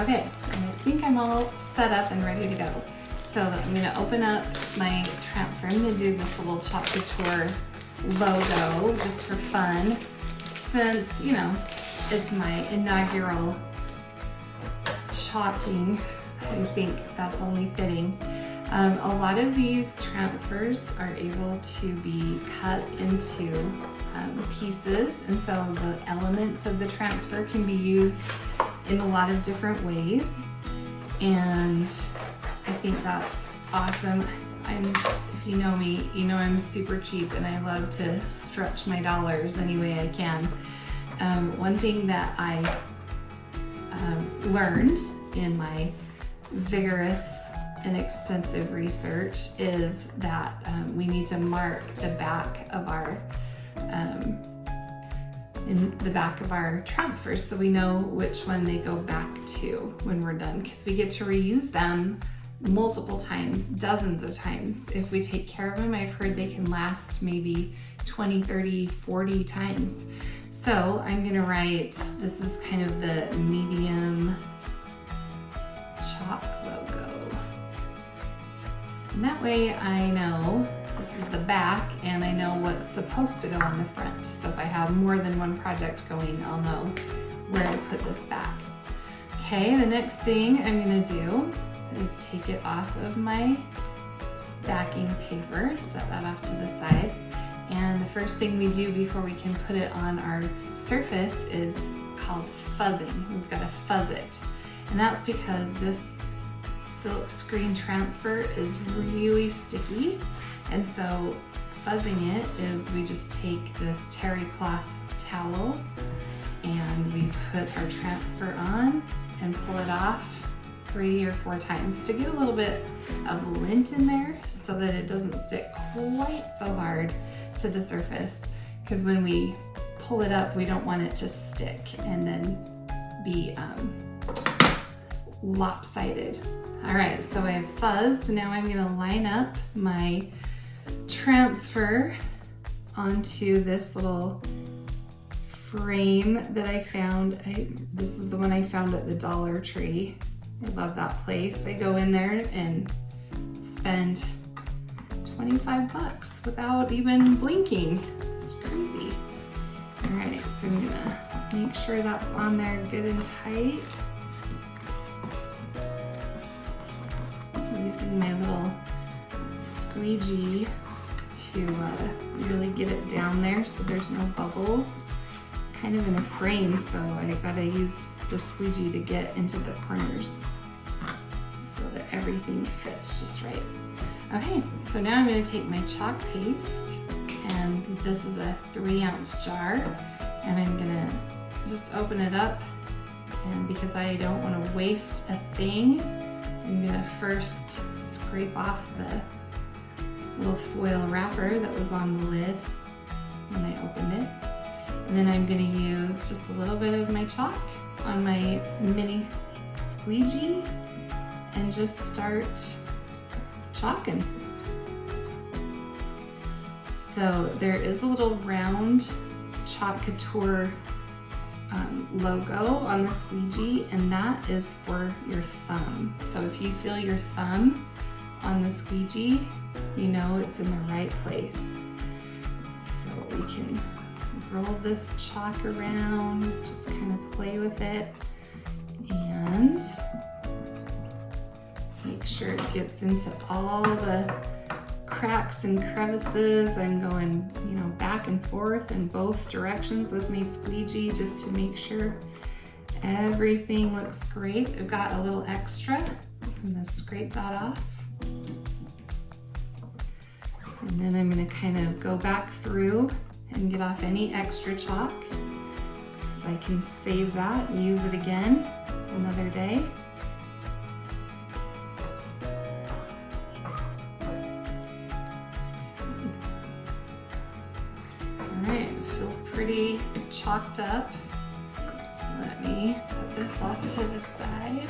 Okay, I think I'm all set up and ready to go. So I'm gonna open up my transfer. I'm gonna do this little Chalk Couture logo just for fun, since, you know, it's my inaugural chalking. I think that's only fitting. A lot of these transfers are able to be cut into pieces, and so the elements of the transfer can be used in a lot of different ways, and I think that's awesome. If you know me, you know I'm super cheap and I love to stretch my dollars any way I can. One thing that I learned in my vigorous and extensive research is that we need to mark the back of our in the back of our transfers so we know which one they go back to when we're done, because we get to reuse them multiple times, dozens of times. If we take care of them, I've heard they can last maybe 20, 30, 40 times. So I'm gonna write, this is kind of the medium chalk logo. And that way I know this is the back and I know what's supposed to go on the front. So if I have more than one project going, I'll know where to put this back. Okay, the next thing I'm gonna do is take it off of my backing paper, set that off to the side. And the first thing we do before we can put it on our surface is called fuzzing. We've got to fuzz it. And that's because this silk screen transfer is really sticky. And so fuzzing it is we just take this terry cloth towel and we put our transfer on and pull it off 3 or 4 times to get a little bit of lint in there so that it doesn't stick quite so hard to the surface, because when we pull it up we don't want it to stick and then be lopsided. All right, so I've fuzzed. Now I'm gonna line up my transfer onto this little frame that I found. This is the one I found at the Dollar Tree. I love that place. I go in there and spend 25 bucks without even blinking. It's crazy. All right, so I'm gonna make sure that's on there good and tight. I'm using my little squeegee to really get it down there so there's no bubbles. Kind of in a frame, so I gotta use the squeegee to get into the corners so that everything fits just right. Okay, so now I'm gonna take my chalk paste, and this is a 3-ounce jar, and I'm gonna just open it up, and because I don't wanna waste a thing, I'm gonna first scrape off the little foil wrapper that was on the lid when I opened it. And then I'm gonna use just a little bit of my chalk on my mini squeegee and just start chalking. So there is a little round Chalk Couture logo on the squeegee, and that is for your thumb. So if you feel your thumb on the squeegee, you know it's in the right place. So we can roll this chalk around, just kind of play with it, and make sure it gets into all the cracks and crevices. I'm going, you know, back and forth in both directions with my squeegee just to make sure everything looks great. I've got a little extra. I'm gonna scrape that off. And then I'm gonna kind of go back through and get off any extra chalk, so I can save that and use it again another day. All right, it feels pretty chalked up. So let me put this off to the side.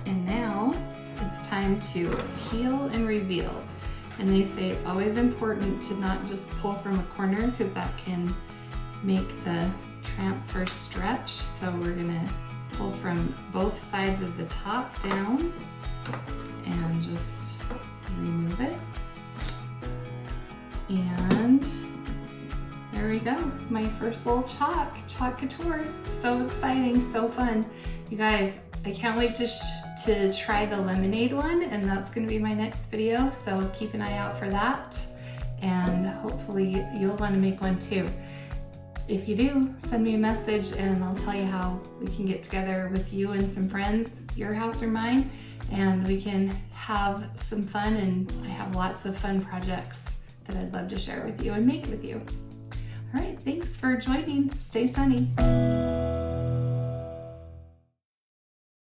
And now it's time to peel and reveal. And they say it's always important to not just pull from a corner, because that can make the transfer stretch. So we're gonna pull from both sides of the top down and just remove it. And there we go, my first little Chalk Couture. So exciting, so fun. You guys, I can't wait to try the lemonade one, and that's gonna be my next video, so keep an eye out for that. And hopefully you'll wanna make one too. If you do, send me a message and I'll tell you how we can get together with you and some friends, your house or mine, and we can have some fun. And I have lots of fun projects that I'd love to share with you and make with you. All right, thanks for joining. Stay sunny.